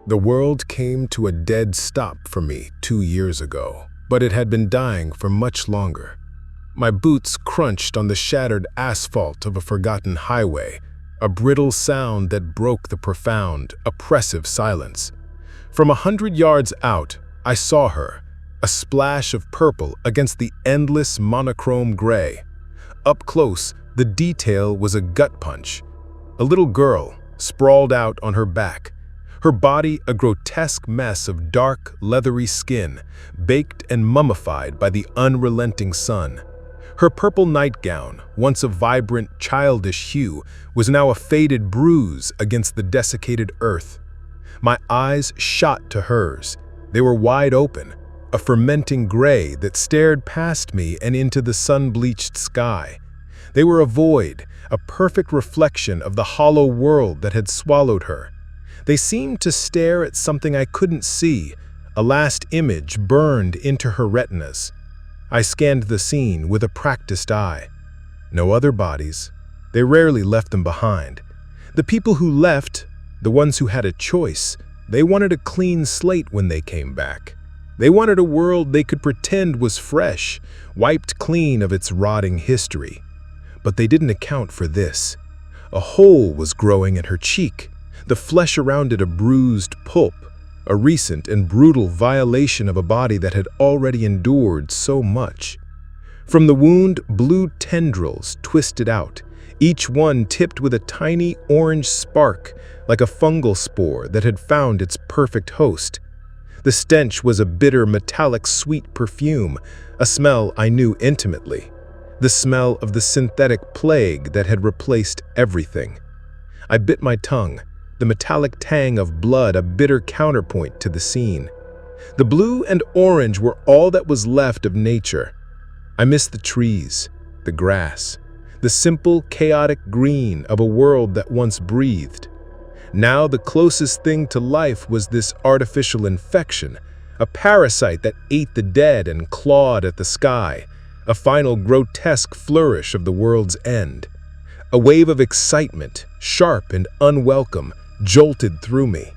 The world came to a dead stop for me 2 years ago, but it had been dying for much longer. My boots crunched on the shattered asphalt of a forgotten highway, a brittle sound that broke the profound, oppressive silence. From 100 yards out, I saw her, a splash of purple against the endless monochrome gray. Up close, the detail was a gut punch. A little girl, sprawled out on her back, her body a grotesque mess of dark, leathery skin, baked and mummified by the unrelenting sun. Her purple nightgown, once a vibrant, childish hue, was now a faded bruise against the desiccated earth. My eyes shot to hers. They were wide open, a fermenting gray that stared past me and into the sun-bleached sky. They were a void, a perfect reflection of the hollow world that had swallowed her. They seemed to stare at something I couldn't see, a last image burned into her retinas. I scanned the scene with a practiced eye. No other bodies. They rarely left them behind. The people who left, the ones who had a choice, they wanted a clean slate when they came back. They wanted a world they could pretend was fresh, wiped clean of its rotting history. But they didn't account for this. A hole was growing in her cheek, the flesh around it a bruised pulp, a recent and brutal violation of a body that had already endured so much. From the wound, blue tendrils twisted out, each one tipped with a tiny orange spark, like a fungal spore that had found its perfect host. The stench was a bitter, metallic, sweet perfume, a smell I knew intimately. The smell of the synthetic plague that had replaced everything. I bit my tongue, the metallic tang of blood a bitter counterpoint to the scene. The blue and orange were all that was left of nature. I missed the trees, the grass, the simple, chaotic green of a world that once breathed. Now the closest thing to life was this artificial infection, a parasite that ate the dead and clawed at the sky, a final grotesque flourish of the world's end. A wave of excitement, sharp and unwelcome, jolted through me.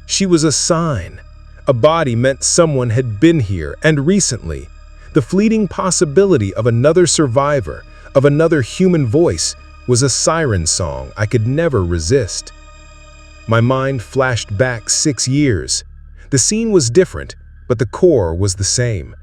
She was a sign. A body meant someone had been here, and recently. The fleeting possibility of another survivor, of another human voice, was a siren song I could never resist. My mind flashed back 6 years. The scene was different, but the core was the same.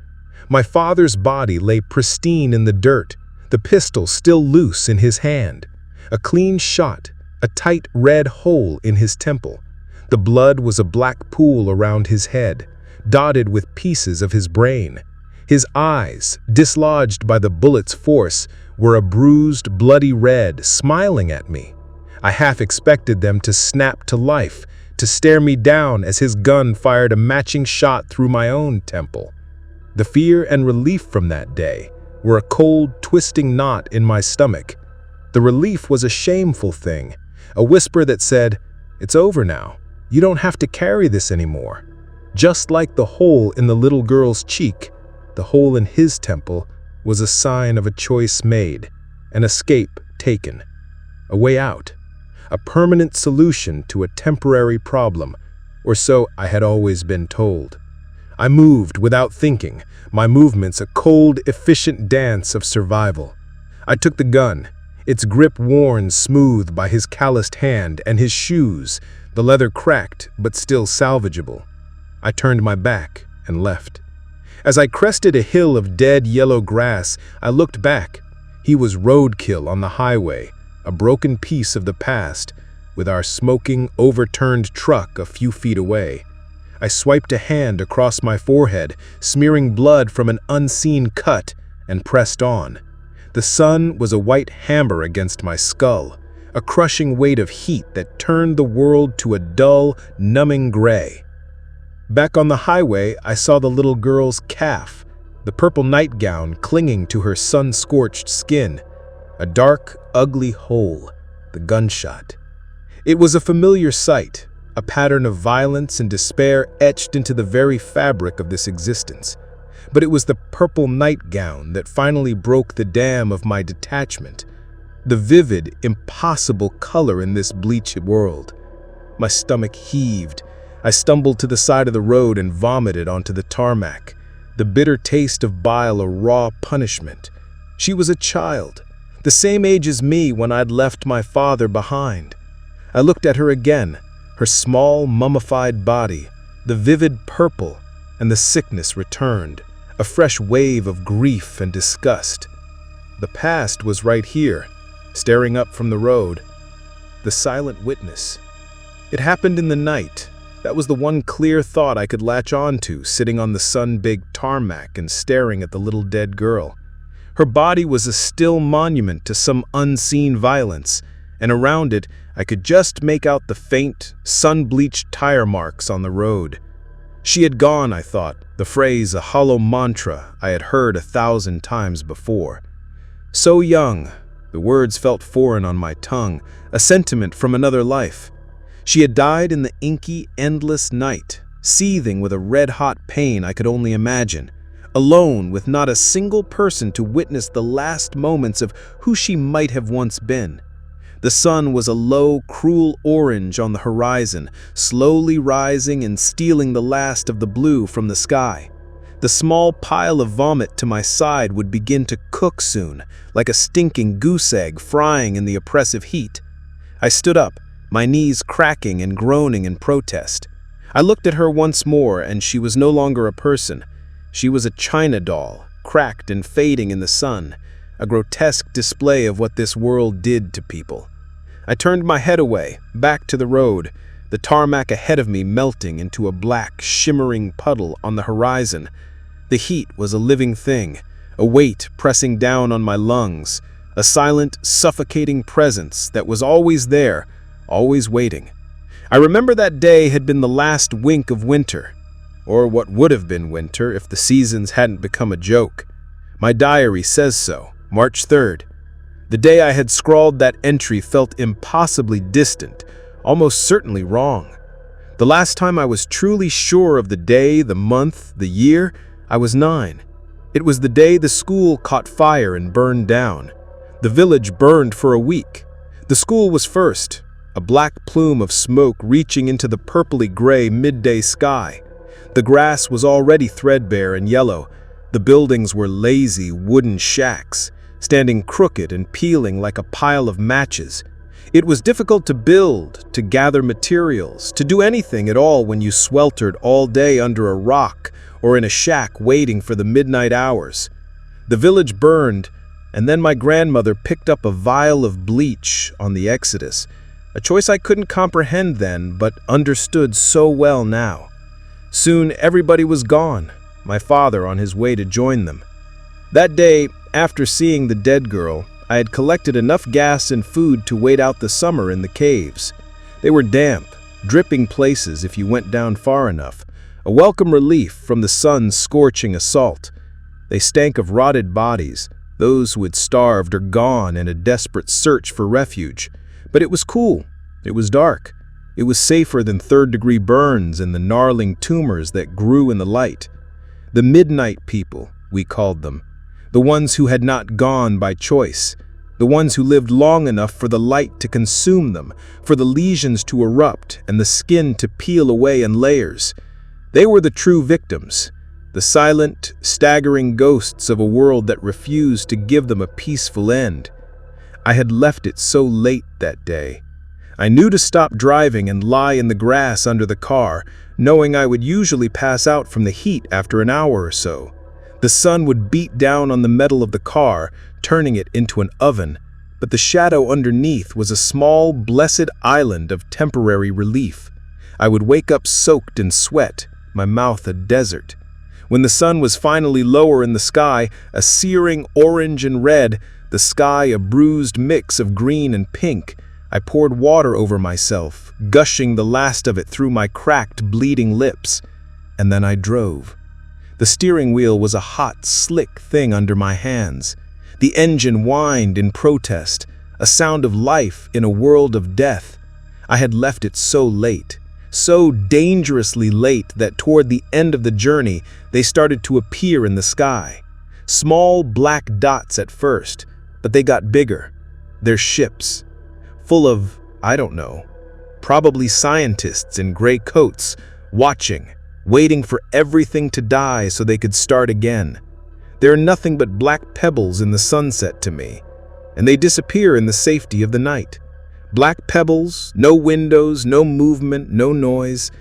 My father's body lay pristine in the dirt, the pistol still loose in his hand. A clean shot, a tight red hole in his temple. The blood was a black pool around his head, dotted with pieces of his brain. His eyes, dislodged by the bullet's force, were a bruised, bloody red, smiling at me. I half expected them to snap to life, to stare me down as his gun fired a matching shot through my own temple. The fear and relief from that day were a cold, twisting knot in my stomach. The relief was a shameful thing, a whisper that said, "It's over now. You don't have to carry this anymore." Just like the hole in the little girl's cheek, the hole in his temple was a sign of a choice made, an escape taken, a way out, a permanent solution to a temporary problem, or so I had always been told. I moved without thinking, my movements a cold, efficient dance of survival. I took the gun, its grip worn smooth by his calloused hand, and his shoes, the leather cracked but still salvageable. I turned my back and left. As I crested a hill of dead yellow grass, I looked back. He was roadkill on the highway, a broken piece of the past, with our smoking, overturned truck a few feet away. I swiped a hand across my forehead, smearing blood from an unseen cut, and pressed on. The sun was a white hammer against my skull, a crushing weight of heat that turned the world to a dull, numbing gray. Back on the highway, I saw the little girl's calf, the purple nightgown clinging to her sun-scorched skin, a dark, ugly hole, the gunshot. It was a familiar sight, a pattern of violence and despair etched into the very fabric of this existence. But it was the purple nightgown that finally broke the dam of my detachment, the vivid, impossible color in this bleached world. My stomach heaved. I stumbled to the side of the road and vomited onto the tarmac, the bitter taste of bile a raw punishment. She was a child, the same age as me when I'd left my father behind. I looked at her again, her small, mummified body, the vivid purple, and the sickness returned, a fresh wave of grief and disgust. The past was right here, staring up from the road, the silent witness. It happened in the night. That was the one clear thought I could latch on to, sitting on the sun-baked tarmac and staring at the little dead girl. Her body was a still monument to some unseen violence, and around it I could just make out the faint, sun-bleached tire marks on the road. She had gone, I thought, the phrase a hollow mantra I had heard 1,000 times before. So young, the words felt foreign on my tongue, a sentiment from another life. She had died in the inky, endless night, seething with a red-hot pain I could only imagine, alone with not a single person to witness the last moments of who she might have once been. The sun was a low, cruel orange on the horizon, slowly rising and stealing the last of the blue from the sky. The small pile of vomit to my side would begin to cook soon, like a stinking goose egg frying in the oppressive heat. I stood up, my knees cracking and groaning in protest. I looked at her once more, and she was no longer a person. She was a china doll, cracked and fading in the sun, a grotesque display of what this world did to people. I turned my head away, back to the road, the tarmac ahead of me melting into a black, shimmering puddle on the horizon. The heat was a living thing, a weight pressing down on my lungs, a silent, suffocating presence that was always there, always waiting. I remember that day had been the last wink of winter, or what would have been winter if the seasons hadn't become a joke. My diary says so, March 3rd. The day I had scrawled that entry felt impossibly distant, almost certainly wrong. The last time I was truly sure of the day, the month, the year, I was 9. It was the day the school caught fire and burned down. The village burned for a week. The school was first, a black plume of smoke reaching into the purpley gray midday sky. The grass was already threadbare and yellow. The buildings were lazy wooden shacks, standing crooked and peeling like a pile of matches. It was difficult to build, to gather materials, to do anything at all when you sweltered all day under a rock or in a shack waiting for the midnight hours. The village burned, and then my grandmother picked up a vial of bleach on the exodus, a choice I couldn't comprehend then, but understood so well now. Soon everybody was gone, my father on his way to join them. That day, after seeing the dead girl, I had collected enough gas and food to wait out the summer in the caves. They were damp, dripping places if you went down far enough, a welcome relief from the sun's scorching assault. They stank of rotted bodies, those who had starved or gone in a desperate search for refuge. But it was cool. It was dark. It was safer than third-degree burns and the gnarling tumors that grew in the light. The midnight people, we called them. The ones who had not gone by choice. The ones who lived long enough for the light to consume them, for the lesions to erupt and the skin to peel away in layers. They were the true victims, the silent, staggering ghosts of a world that refused to give them a peaceful end. I had left it so late that day. I knew to stop driving and lie in the grass under the car, knowing I would usually pass out from the heat after an hour or so. The sun would beat down on the metal of the car, turning it into an oven, but the shadow underneath was a small, blessed island of temporary relief. I would wake up soaked in sweat, my mouth a desert. When the sun was finally lower in the sky, a searing orange and red, the sky a bruised mix of green and pink, I poured water over myself, gushing the last of it through my cracked, bleeding lips. And then I drove. The steering wheel was a hot, slick thing under my hands. The engine whined in protest, a sound of life in a world of death. I had left it so late, so dangerously late that toward the end of the journey, they started to appear in the sky. Small black dots at first, but they got bigger. They're ships, full of, I don't know, probably scientists in gray coats, watching, waiting for everything to die so they could start again. They are nothing but black pebbles in the sunset to me, and they disappear in the safety of the night. Black pebbles, no windows, no movement, no noise.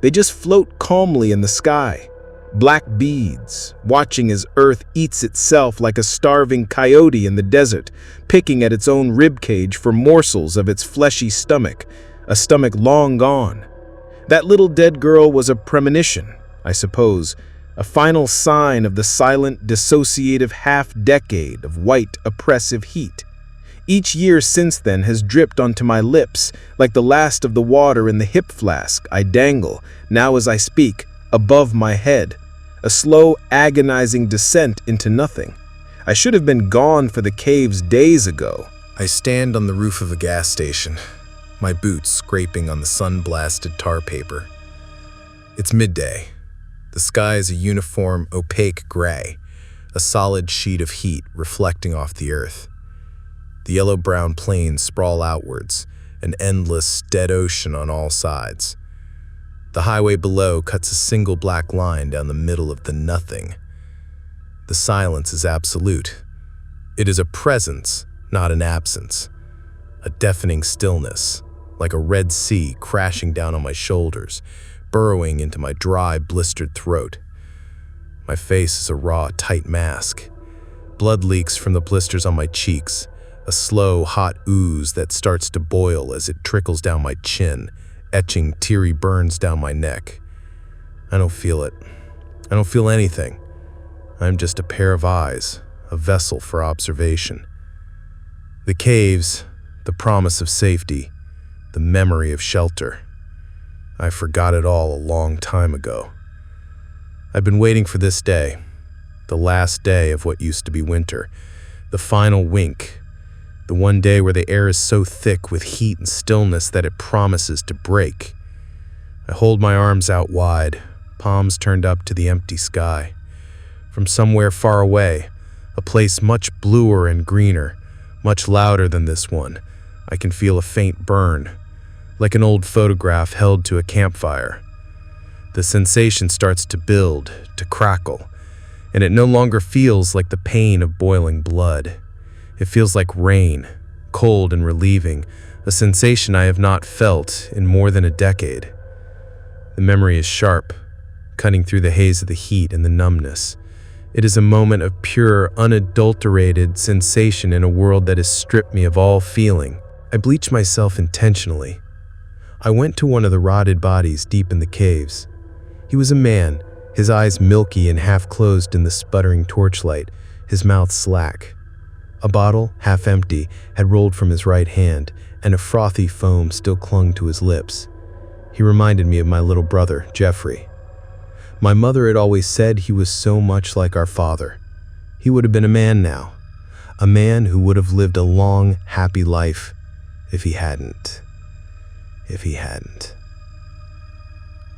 They just float calmly in the sky. Black beads, watching as Earth eats itself like a starving coyote in the desert, picking at its own ribcage for morsels of its fleshy stomach, a stomach long gone. That little dead girl was a premonition, I suppose, a final sign of the silent, dissociative half-decade of white, oppressive heat. Each year since then has dripped onto my lips, like the last of the water in the hip flask I dangle, now as I speak, above my head. A slow, agonizing descent into nothing. I should have been gone for the caves days ago. I stand on the roof of a gas station, my boots scraping on the sun-blasted tar paper. It's midday. The sky is a uniform, opaque gray, a solid sheet of heat reflecting off the earth. The yellow-brown plains sprawl outwards, an endless, dead ocean on all sides. The highway below cuts a single black line down the middle of the nothing. The silence is absolute. It is a presence, not an absence. A deafening stillness, like a red sea crashing down on my shoulders, burrowing into my dry, blistered throat. My face is a raw, tight mask. Blood leaks from the blisters on my cheeks, a slow, hot ooze that starts to boil as it trickles down my chin, etching teary burns down my neck. I don't feel it. I don't feel anything. I'm just a pair of eyes, a vessel for observation. The caves, the promise of safety, the memory of shelter. I forgot it all a long time ago. I've been waiting for this day, the last day of what used to be winter, the final wink, the one day where the air is so thick with heat and stillness that it promises to break. I hold my arms out wide, palms turned up to the empty sky. From somewhere far away, a place much bluer and greener, much louder than this one, I can feel a faint burn, like an old photograph held to a campfire. The sensation starts to build, to crackle, and it no longer feels like the pain of boiling blood. It feels like rain, cold and relieving, a sensation I have not felt in more than a decade. The memory is sharp, cutting through the haze of the heat and the numbness. It is a moment of pure, unadulterated sensation in a world that has stripped me of all feeling. I bleached myself intentionally. I went to one of the rotted bodies deep in the caves. He was a man, his eyes milky and half-closed in the sputtering torchlight, his mouth slack. A bottle, half empty, had rolled from his right hand, and a frothy foam still clung to his lips. He reminded me of my little brother, Jeffrey. My mother had always said he was so much like our father. He would have been a man now, a man who would have lived a long, happy life if he hadn't.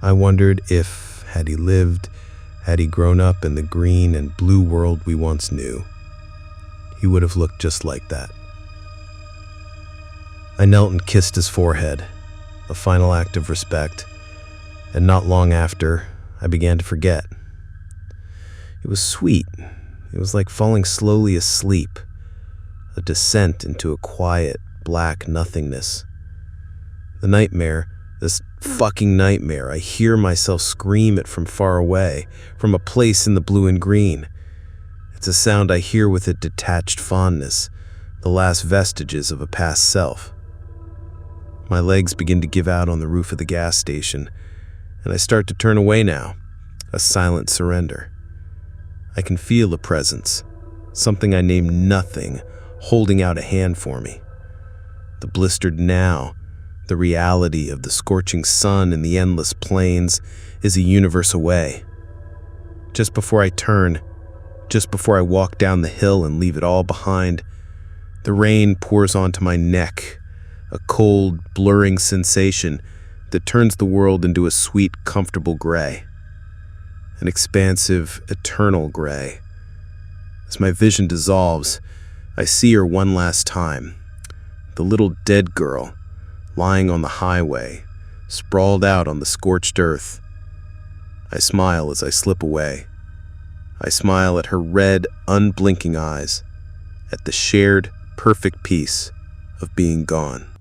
I wondered if, had he lived, had he grown up in the green and blue world we once knew, he would have looked just like that. I knelt and kissed his forehead, a final act of respect, and not long after, I began to forget. It was sweet. It was like falling slowly asleep, a descent into a quiet, black nothingness. The nightmare, this fucking nightmare, I hear myself scream it from far away, from a place in the blue and green. It's a sound I hear with a detached fondness, the last vestiges of a past self. My legs begin to give out on the roof of the gas station, and I start to turn away now, a silent surrender. I can feel a presence, something I name nothing, holding out a hand for me. The blistered now, the reality of the scorching sun and the endless plains, is a universe away. Just before I turn, just before I walk down the hill and leave it all behind, the rain pours onto my neck, a cold, blurring sensation that turns the world into a sweet, comfortable gray. An expansive, eternal gray. As my vision dissolves, I see her one last time, the little dead girl, lying on the highway, sprawled out on the scorched earth, I smile as I slip away. I smile at her red, unblinking eyes, at the shared, perfect peace of being gone.